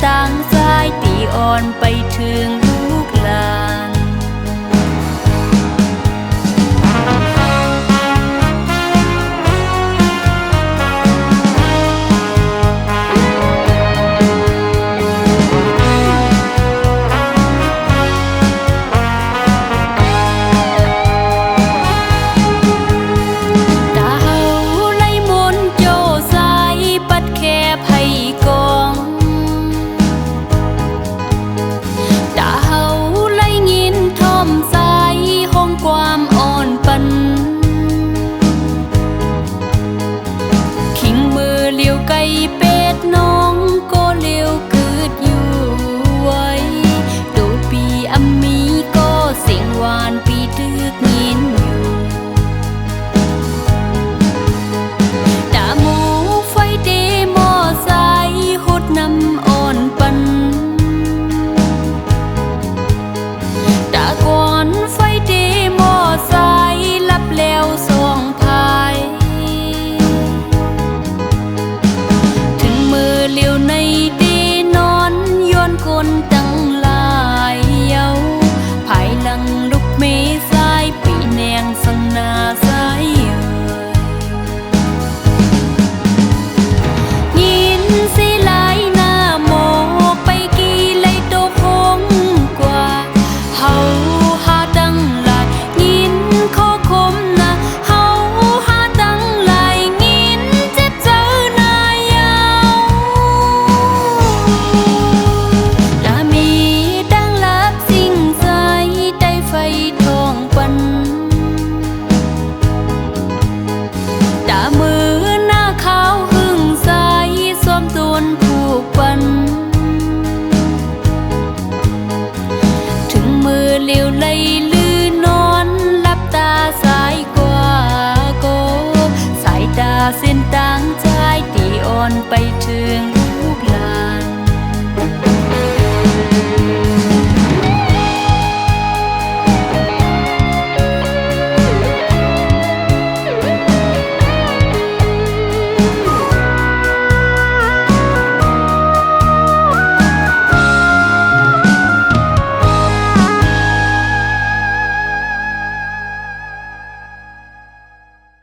ต่างสายตีอ่อนไปถึงลูกหลานเป็ดน้องก็เลี้ยวเกิดอยู่ไว้ตูปีอัมมีก็เสียงหวานปีตึกยินอยู่ตาหมูไฟเดมอสายหดน้ำอ่อนปันตาก่อนไฟเดมอสายลับแล้วสองพายเลี้ยวในดีนอนย้อนคนตั้งหลายเยาภายหลังลุกเมสายปีแนงสังนาสายยินสิลายหน้าโมไปกี่ไลโตคงกว่าเฮาหาตั้งหลายยินข้อคมนะเฮาหาตั้งหลายยินเจ็บเจอหน้ายาวมือหน้าขาวหึงสายสวมตัวผูกปันถึงมือเลี้ยวไหลลื่นนอนลับตาสายกว่าโกสายตาเส้นต่างใจตีอ่อนไปถึง